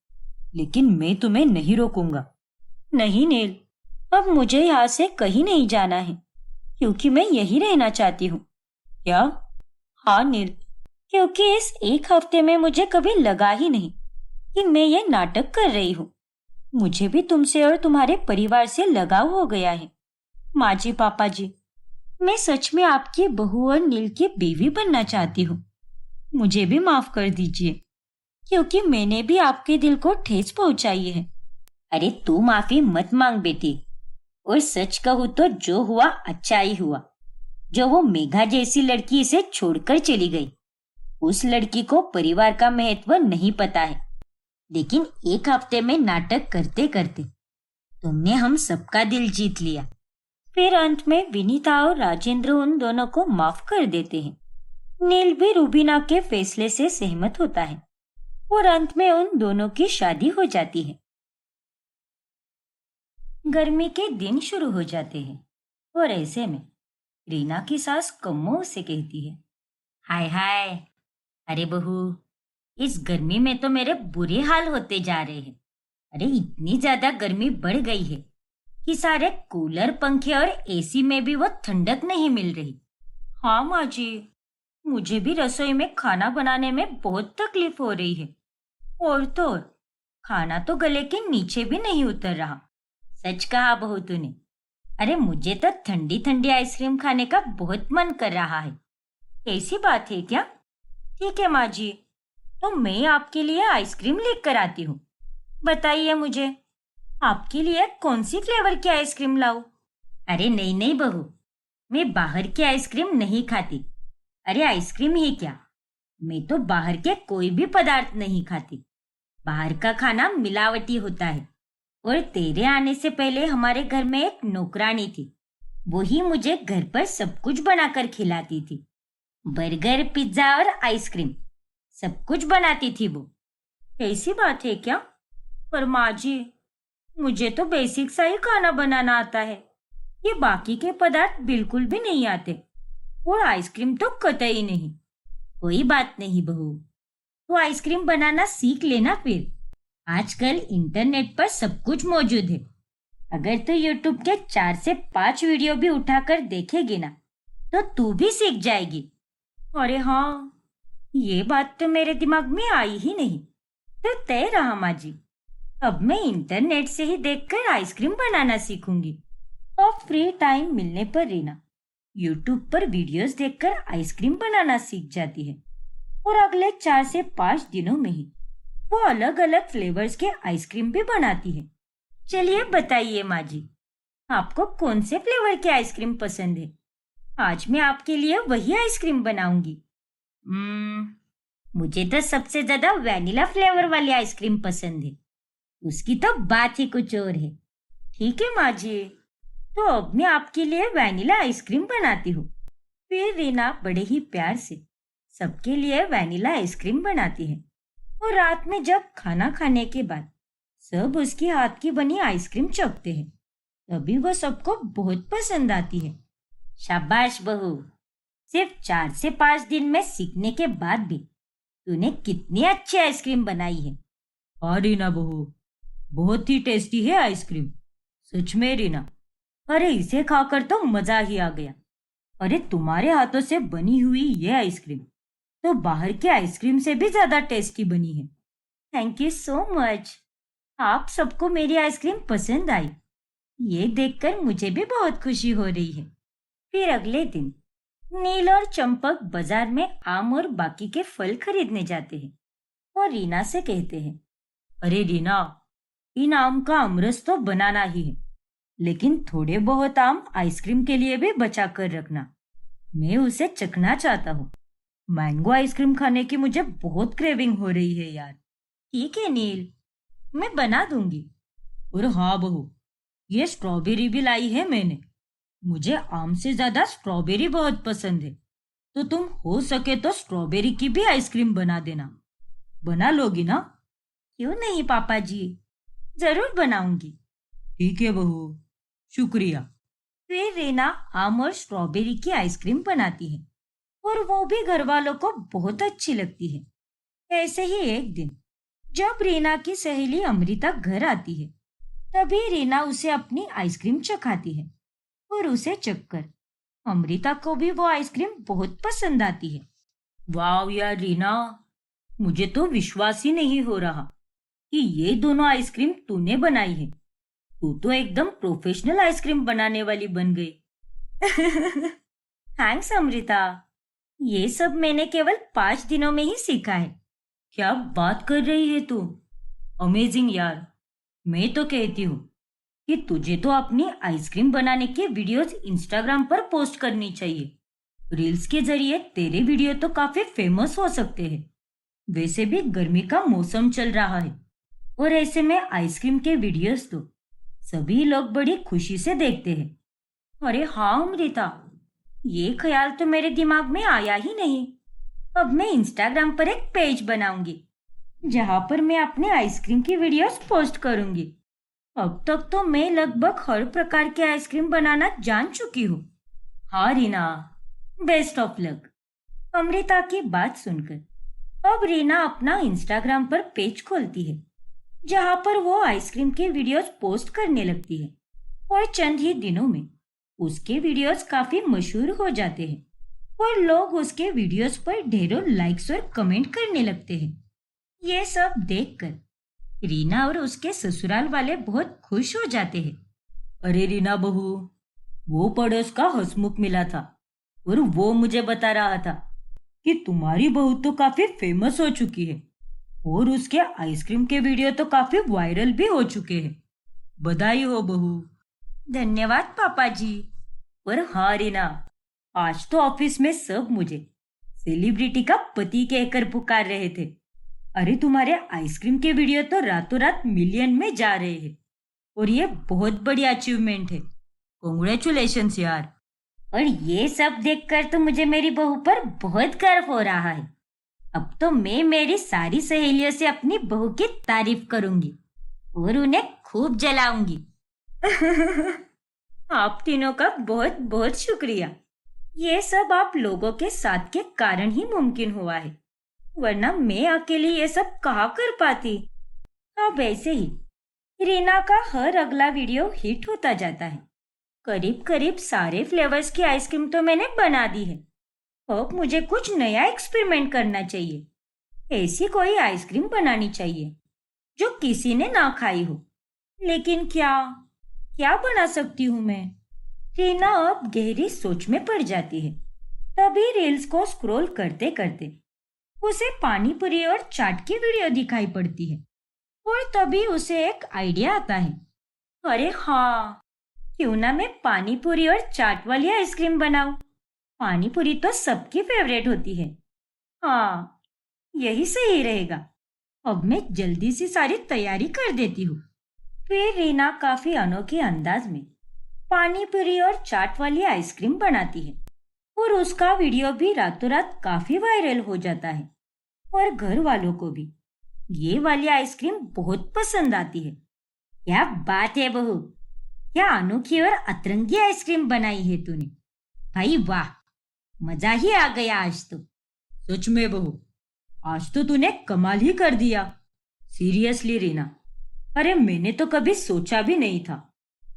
लेकिन मैं तुम्हें नहीं रोकूंगा। नहीं नील, अब मुझे यहाँ से कहीं नहीं जाना है, क्योंकि मैं यहीं रहना चाहती हूँ। क्या? हाँ नील, क्योंकि इस एक हफ्ते में मुझे कभी लगा ही नहीं कि मैं ये नाटक कर रही हूँ। मुझे भी तुमसे और तुम्हारे परिवार से लगाव हो गया है। माँ जी, पापा जी, मैं सच में आपकी बहू और नील की बीवी बनना चाहती हूँ। मुझे भी माफ कर दीजिए, क्योंकि मैंने भी आपके दिल को ठेस पहुंचाई है। अरे तू माफी मत मांग बेटी, और सच कहूँ तो जो हुआ अच्छा ही हुआ। जो वो मेघा जैसी लड़की इसे छोड़कर चली गई, उस लड़की को परिवार का महत्व नहीं पता है, लेकिन एक हफ्ते में नाटक करते करते तुमने हम सबका दिल जीत लिया। फिर अंत में विनीता और राजेंद्र उन दोनों को माफ कर देते हैं। नील भी रुबीना के फैसले से सहमत होता है और अंत में उन दोनों की शादी हो जाती है। गर्मी के दिन शुरू हो जाते हैं और ऐसे में रीना की सास कम्मो उसे कहती है, हाय हाय, अरे बहू, इस गर्मी में तो मेरे बुरे हाल होते जा रहे हैं। अरे इतनी ज्यादा गर्मी बढ़ गई है कि सारे कूलर, पंखे और एसी में भी वो ठंडक नहीं मिल रही। हाँ माँ जी, मुझे भी रसोई में खाना बनाने में बहुत तकलीफ हो रही है, और तो और खाना तो गले के नीचे भी नहीं उतर रहा। सच कहा बहू तूने। अरे मुझे तो ठंडी ठंडी आइसक्रीम खाने का बहुत मन कर रहा है। ऐसी बात है क्या? ठीक है माँ जी, तो मैं आपके लिए आइसक्रीम लेकर आती हूँ। बताइए मुझे, आपके लिए कौन सी फ्लेवर की आइसक्रीम लाऊं? अरे नहीं नहीं बहू, मैं बाहर की आइसक्रीम नहीं खाती। अरे आइसक्रीम ही क्या, मैं तो बाहर के कोई भी पदार्थ नहीं खाती। बाहर का खाना मिलावटी होता है, और तेरे आने से पहले हमारे घर में एक नौकरानी थी, वही मुझे घर पर सब कुछ बनाकर खिलाती थी। बर्गर, पिज्जा और आइसक्रीम सब कुछ बनाती थी वो। ऐसी बात है क्या? पर माँ जी, मुझे तो बेसिक सा ही खाना बनाना आता है, ये बाकी के पदार्थ बिल्कुल भी नहीं आते, और आइसक्रीम तो कतई नहीं। कोई बात नहीं बहू, तो आइसक्रीम बनाना सीख लेना फिर। आजकल इंटरनेट पर सब कुछ मौजूद है। अगर तो यूट्यूब के 4 से 5 वीडियो भी उठाकर देखेगी ना, तो तू भी सीख जाएगी। अरे हाँ, ये बात तो मेरे दिमाग में आई ही नहीं। तो तय रहा माँ जी, अब मैं इंटरनेट से ही देखकर आइसक्रीम बनाना सीखूंगी। और फ्री टाइम मिलने पर रीना यूट्यूब पर वीडियोस देखकर आइसक्रीम बनाना सीख जाती है, और अगले 4 से 5 दिनों में ही वो अलग अलग फ्लेवर्स के आइसक्रीम भी बनाती है। चलिए बताइए माँ जी, आपको कौन से फ्लेवर की आइसक्रीम पसंद है? आज मैं आपके लिए वही आइसक्रीम बनाऊंगी। मुझे तो सबसे ज्यादा वैनिला फ्लेवर वाली आइसक्रीम पसंद है, उसकी तो बात ही कुछ और है। ठीक है माँ जी, तो अब मैं आपके लिए वैनिला आइसक्रीम बनाती हूँ। फिर रीना बड़े ही प्यार से सबके लिए वैनिला आइसक्रीम बनाती है, और रात में जब खाना खाने के बाद सब उसके हाथ की बनी आइसक्रीम चखते हैं, तभी वो सबको बहुत पसंद आती है। शाबाश बहू, सिर्फ 4 से 5 दिन में सीखने के बाद भी तूने कितनी अच्छी आइसक्रीम बनाई है। हाँ रीना बहू, बहुत ही टेस्टी है आइसक्रीम, सच में रीना। अरे इसे खाकर तो मजा ही आ गया। अरे तुम्हारे हाथों से बनी हुई ये आइसक्रीम तो बाहर के आइसक्रीम से भी ज्यादा टेस्टी बनी है। Thank you so much. आप सबको मेरी आइसक्रीम पसंद आई, ये देखकर मुझे भी बहुत खुशी हो रही है। फिर अगले दिन नील और चंपक बाजार में आम और बाकी के फल खरीदने जाते हैं और रीना से कहते हैं, अरे रीना, इन आम का अमरस तो बनाना ही है, लेकिन थोड़े बहुत आम आइसक्रीम के लिए भी बचा कर रखना। मैं उसे चखना चाहता हूँ। मैंगो आइसक्रीम खाने की मुझे बहुत क्रेविंग हो रही है यार। ठीक है नील, मैं बना दूंगी। और हाँ बहू, ये स्ट्रॉबेरी भी लाई है मैंने। मुझे आम से ज्यादा स्ट्रॉबेरी बहुत पसंद है, तो तुम हो सके तो स्ट्रॉबेरी की भी आइसक्रीम बना देना। बना लोगी ना? क्यों नहीं पापा जी, जरूर बनाऊंगी। ठीक है बहू, शुक्रिया। फिर रीना आम और स्ट्रॉबेरी की आइसक्रीम बनाती है और वो भी घर वालों को बहुत अच्छी लगती है। ऐसे ही एक दिन जब रीना की सहेली अमृता घर आती है, तभी रीना उसे अपनी आइसक्रीम चखाती है और उसे चखकर अमृता को भी वो आइसक्रीम बहुत पसंद आती है। वाह यार रीना, मुझे तो विश्वास ही नहीं हो रहा कि ये दोनों आइसक्रीम तूने बनाई है। तू तो एकदम प्रोफेशनल आइसक्रीम बनाने वाली बन गई। थैंक्स अमृता, ये सब मैंने केवल 5 दिनों में ही सीखा है। क्या बात कर रही है तू? अमेजिंग यार। मैं तो कहती हूँ कि तुझे तो अपनी आइसक्रीम बनाने के वीडियोस इंस्टाग्राम पर पोस्ट करनी चाहिए। रील्स के जरिए तेरे वीडियो तो काफी फेमस हो सकते हैं। वैसे भी गर्मी का मौसम चल रहा है और ऐसे में आइसक्रीम के वीडियोस तो सभी लोग बड़ी खुशी से देखते हैं। अरे हाँ अमृता, ये ख्याल तो मेरे दिमाग में आया ही नहीं। अब मैं इंस्टाग्राम पर एक पेज बनाऊंगी जहां पर मैं अपने आइसक्रीम की वीडियोस पोस्ट करूंगी। अब तक तो मैं लगभग हर प्रकार की आइसक्रीम बनाना जान चुकी हूँ। हाँ Reena, best of luck. Amrita की बात सुनकर अब रीना अपना इंस्टाग्राम पर पेज खोलती है जहां पर वो आइसक्रीम के वीडियोस पोस्ट करने लगती है और चंद ही दिनों में उसके वीडियोस काफी मशहूर हो जाते हैं और लोग उसके वीडियोस पर ढेरों लाइक्स और कमेंट करने लगते हैं। ये सब देखकर रीना और उसके ससुराल वाले बहुत खुश हो जाते हैं। अरे रीना बहू, वो पड़ोस का हंसमुख मिला था और वो मुझे बता रहा था कि तुम्हारी बहू तो काफी फेमस हो चुकी है और उसके आइसक्रीम के वीडियो तो काफी वायरल भी हो चुके हैं। बधाई हो बहू। धन्यवाद पापा जी। और हाँ रीना, आज तो ऑफिस में सब मुझे सेलिब्रिटी का पति कहकर पुकार रहे थे। अरे तुम्हारे आइसक्रीम के वीडियो तो रातों रात मिलियन में जा रहे हैं और ये बहुत बड़ी अचीवमेंट है। कॉन्ग्रेचुलेशंस यार। और ये सब देखकर तो मुझे मेरी बहू पर बहुत गर्व हो रहा है। अब तो मैं मेरी सारी सहेलियों से अपनी बहू की तारीफ करूंगी और उन्हें खूब जलाऊंगी। आप तीनों का बहुत बहुत शुक्रिया। ये सब आप लोगों के साथ के कारण ही मुमकिन हुआ है, वरना मैं अकेली ये सब कहाँ कर पाती। अब ऐसे ही रीना का हर अगला वीडियो हिट होता जाता है। करीब करीब सारे फ्लेवर्स की आइसक्रीम तो मैंने बना दी है। अब मुझे कुछ नया एक्सपेरिमेंट करना चाहिए। ऐसी कोई आइसक्रीम बनानी चाहिए जो किसी ने ना खाई हो। लेकिन क्या क्या बना सकती हूँ मैं? रीना अब गहरी सोच में पड़ जाती है। तभी रील्स को स्क्रॉल करते करते उसे पानी पूरी और चाट की वीडियो दिखाई पड़ती है और तभी उसे एक आइडिया आता है। अरे हाँ, क्यों ना मैं पानी पूरी और चाट वाली आइसक्रीम बनाऊं। पानी पूरी तो सबकी फेवरेट होती है। हाँ, यही सही रहेगा। अब मैं जल्दी से सारी तैयारी कर देती हूँ। फिर रीना काफी अनोखे अंदाज में पानी पूरी और चाट वाली आइसक्रीम बनाती है और उसका वीडियो भी रातों रात काफी वायरल हो जाता है और घर वालों को भी ये वाली आइसक्रीम बहुत पसंद आती है। क्या बात है बहू, क्या अनोखी और अतरंगी आइसक्रीम बनाई है तूने। भाई वाह, मजा ही आ गया आज तो। सच में बहू, आज तो तूने कमाल ही कर दिया। सीरियसली रीना, अरे मैंने तो कभी सोचा भी नहीं था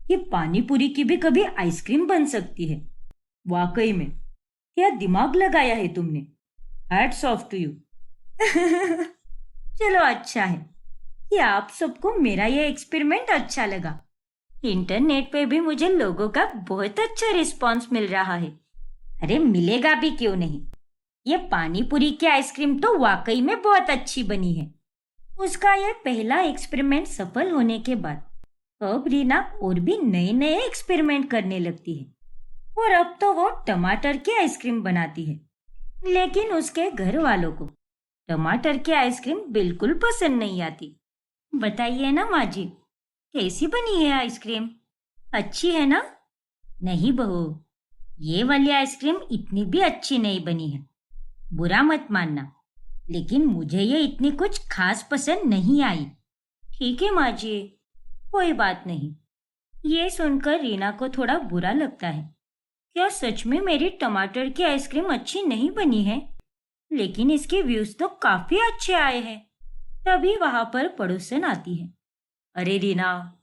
कि पानी पूरी की भी कभी आइसक्रीम बन सकती है। वाकई में क्या दिमाग लगाया है तुमने। Hats off to you. चलो अच्छा है कि आप सबको मेरा यह एक्सपेरिमेंट अच्छा लगा। इंटरनेट पे भी मुझे लोगों का बहुत अच्छा रिस्पांस मिल रहा है। अरे मिलेगा भी क्यों नहीं। ये पानी पूरी की आइसक्रीम तो वाकई में बहुत अच्छी बनी है। उसका यह पहला एक्सपेरिमेंट सफल होने के बाद अब रीना और भी नए नए एक्सपेरिमेंट करने लगती है और अब तो वो टमाटर की आइसक्रीम बनाती है। लेकिन उसके घर वालों को टमाटर की आइसक्रीम बिल्कुल पसंद नहीं आती। बताइए ना माँ जी, कैसी बनी है आइसक्रीम? अच्छी है ना? नहीं बहू, ये वाली आइसक्रीम इतनी भी अच्छी नहीं बनी है। बुरा मत मानना, लेकिन मुझे ये इतनी कुछ खास पसंद नहीं आई। ठीक है माँ जी, कोई बात नहीं। ये सुनकर रीना को थोड़ा बुरा लगता है। क्या सच में मेरी टमाटर की आइसक्रीम अच्छी नहीं बनी है? लेकिन इसके व्यूज तो काफी अच्छे आए हैं। तभी वहां पर पड़ोसन आती है। अरे रीना,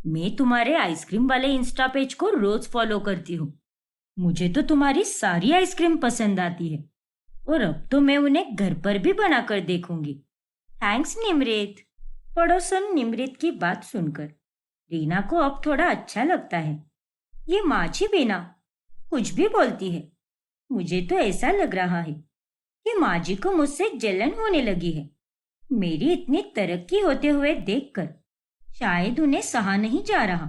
मैं तुम्हारे आइसक्रीम वाले इंस्टा पेज को रोज फॉलो करती हूँ। मुझे तो तुम्हारी सारी आइसक्रीम पसंद आती है और अब तो मैं उन्हें घर पर भी बनाकर देखूंगी। थैंक्स निमृत। पड़ोसन निमृत की बात सुनकर रीना को अब थोड़ा अच्छा लगता है। ये माची बिना कुछ भी बोलती है। मुझे तो ऐसा लग रहा है कि माँ जी को मुझसे जलन होने लगी है। मेरी इतनी तरक्की होते हुए देखकर शायद उन्हें सहा नहीं जा रहा।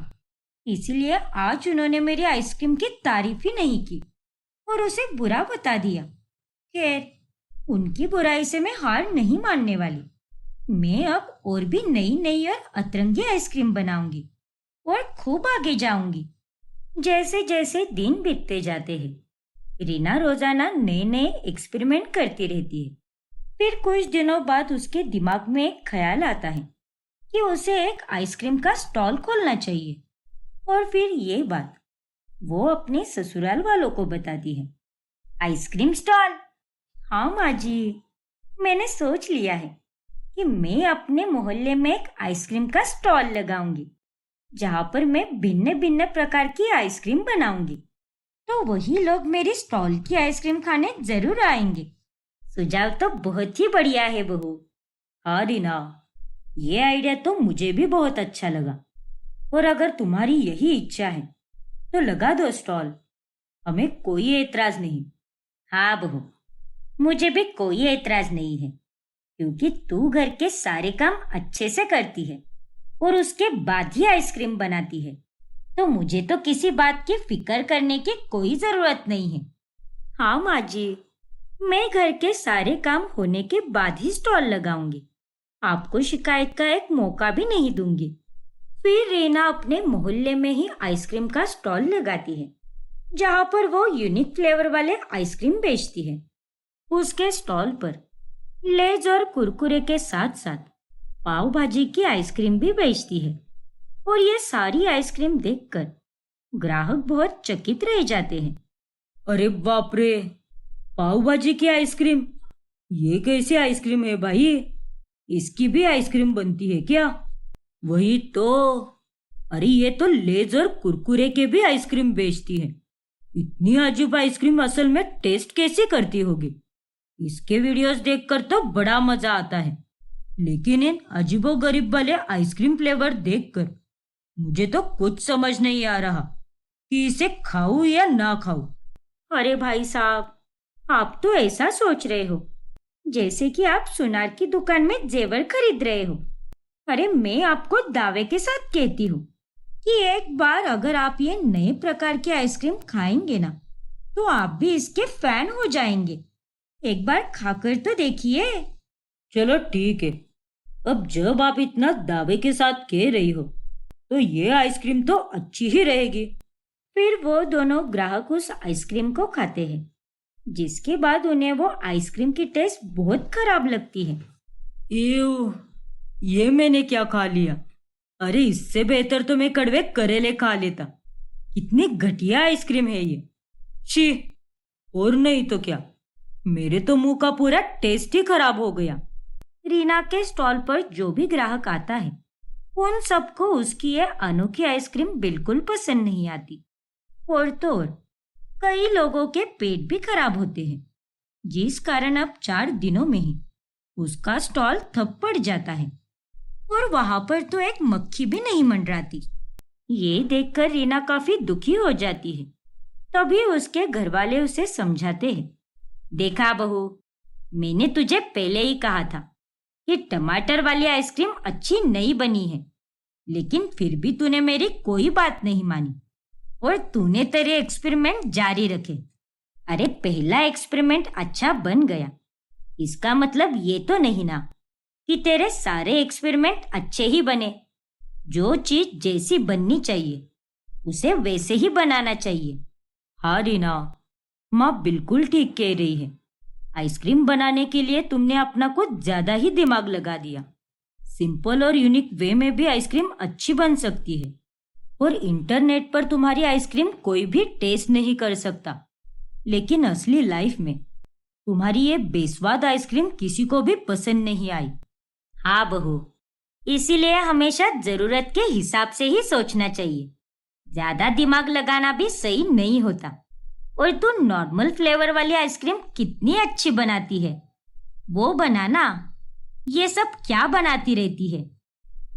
इसलिए आज उन्होंने मेरी आइसक्रीम की तारीफ ही नहीं की और उसे बुरा बता दिया। खैर, उनकी बुराई से मैं हार नहीं मानने वाली। मैं अब और भी नई नई और अतरंगी आइसक्रीम बनाऊंगी और खूब आगे जाऊंगी। जैसे जैसे दिन बीतते जाते हैं रीना रोजाना नए नए एक्सपेरिमेंट करती रहती है। फिर कुछ दिनों बाद उसके दिमाग में एक ख्याल आता है कि उसे एक आइसक्रीम का स्टॉल खोलना चाहिए। और फिर ये बात वो अपने ससुराल वालों को बताती है। Ice cream stall? हाँ माँ जी, मैंने सोच लिया है कि मैं अपने मोहल्ले में एक आइसक्रीम का स्टॉल लगाऊंगी जहां पर मैं भिन्न भिन्न प्रकार की आइसक्रीम बनाऊंगी। तो वही लोग मेरी स्टॉल की आइसक्रीम खाने जरूर आएंगे। सुझाव तो बहुत ही बढ़िया है बहू। हाँ रीना, ये आइडिया तो मुझे भी बहुत अच्छा लगा। और अगर तुम्हारी यही इच्छा है तो लगा दो स्टॉल, हमें कोई एतराज नहीं। हाँ बहू, मुझे भी कोई एतराज नहीं है, क्योंकि तू घर के सारे काम अच्छे से करती है और उसके बाद ही आइसक्रीम बनाती है, तो मुझे तो किसी बात की फिक्र करने की कोई जरूरत नहीं है। हाँ माँ जी, मैं घर के सारे काम होने के बाद ही स्टॉल लगाऊंगी। आपको शिकायत का एक मौका भी नहीं दूंगी। फिर रीना अपने मोहल्ले में ही आइसक्रीम का स्टॉल लगाती है, जहां पर वो यूनिक फ्लेवर वाले आइसक्रीम बेचती है। उसके स्टॉल पर लेज और कुरकुरे के साथ साथ पाव भाजी की आइसक्रीम भी बेचती है। और ये सारी आइसक्रीम देखकर ग्राहक बहुत चकित रह जाते हैं। अरे बाप रे, पाव भाजी की आइसक्रीम! ये कैसी आइसक्रीम है भाई? इसकी भी आइसक्रीम बनती है क्या? वही तो। अरे ये तो लेज और कुरकुरे के भी आइसक्रीम बेचती है। इतनी अजीब आइसक्रीम असल में टेस्ट कैसे करती होगी? इसके वीडियोस देखकर तो बड़ा मजा आता है, लेकिन इन अजीबोगरीब वाले आइसक्रीम फ्लेवर देखकर मुझे तो कुछ समझ नहीं आ रहा कि इसे खाऊं या ना खाऊं। अरे भाई साहब, आप तो ऐसा सोच रहे हो जैसे कि आप सुनार की दुकान में जेवर खरीद रहे हो। अरे मैं आपको दावे के साथ कहती हूँ कि एक बार अगर आप ये नए प्रकार की आइसक्रीम खाएंगे ना, तो आप भी इसके फैन हो जाएंगे। एक बार खाकर तो देखिए। चलो ठीक है, अब जब आप इतना दावे के साथ कह रही हो तो ये आइसक्रीम तो अच्छी ही रहेगी। फिर वो दोनों ग्राहक उस आइसक्रीम को खाते हैं, जिसके बाद उन्हें वो आइसक्रीम की टेस्ट बहुत खराब लगती है। एव, ये मैंने क्या खा लिया? अरे इससे बेहतर तो मैं कड़वे करेले खा लेता। कितनी घटिया आइसक्रीम है ये। छी! और नहीं तो क्या, मेरे तो मुंह का पूरा टेस्ट ही खराब हो गया। रीना के स्टॉल पर जो भी ग्राहक आता है उन सबको उसकी ये अनोखी आइसक्रीम बिल्कुल पसंद नहीं आती। और तो और कई लोगों के पेट भी खराब होते हैं, जिस कारण अब 4 दिनों में ही उसका स्टॉल ठप पड़ जाता है और वहां पर तो एक मक्खी भी नहीं मंडराती। ये देखकर रीना काफी दुखी हो जाती है। तभी उसके घर वाले उसे समझाते हैं। देखा बहू, मैंने तुझे पहले ही कहा था कि टमाटर वाली आइसक्रीम अच्छी नहीं बनी है, लेकिन फिर भी तूने मेरी कोई बात नहीं मानी और तूने तेरे एक्सपेरिमेंट जारी रखे। अरे पहला एक्सपेरिमेंट अच्छा बन गया, इसका मतलब ये तो नहीं ना कि तेरे सारे एक्सपेरिमेंट अच्छे ही बने। जो चीज जैसी बननी चाहिए उसे वैसे ही बनाना चाहिए। हाँ रीना, माँ बिल्कुल ठीक कह रही है। आइसक्रीम बनाने के लिए तुमने अपना कुछ ज्यादा ही दिमाग लगा दिया। सिंपल और यूनिक वे में भी आइसक्रीम अच्छी बन सकती है और इंटरनेट पर तुम्हारी आइसक्रीम कोई भी टेस्ट नहीं कर सकता, लेकिन असली लाइफ में तुम्हारी ये बेस्वाद आइसक्रीम किसी को भी पसंद नहीं आई। हाँ बहू, इसीलिए हमेशा जरूरत के हिसाब से ही सोचना चाहिए। ज्यादा दिमाग लगाना भी सही नहीं होता। और तू नॉर्मल फ्लेवर वाली आइसक्रीम कितनी अच्छी बनाती है, वो बनाना। ये सब क्या बनाती रहती है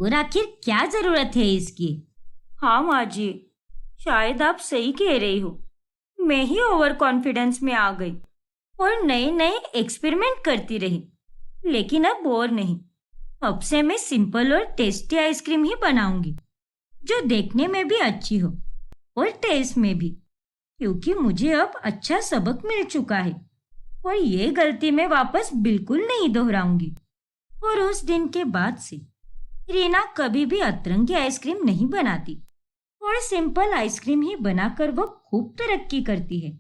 और आखिर क्या जरूरत है इसकी? हाँ माँ जी, शायद आप सही कह रही हो। मैं ही ओवर कॉन्फिडेंस में आ गई और नए नए एक्सपेरिमेंट करती रही, लेकिन अब और नहीं। अब से मैं सिंपल और टेस्टी आइसक्रीम ही बनाऊंगी, जो देखने में भी अच्छी हो और टेस्ट में भी, क्योंकि मुझे अब अच्छा सबक मिल चुका है और ये गलती मैं वापस बिल्कुल नहीं दोहराऊंगी। और उस दिन के बाद से रीना कभी भी अतरंगी आइसक्रीम नहीं बनाती और सिंपल आइसक्रीम ही बनाकर वो खूब तरक्की करती है।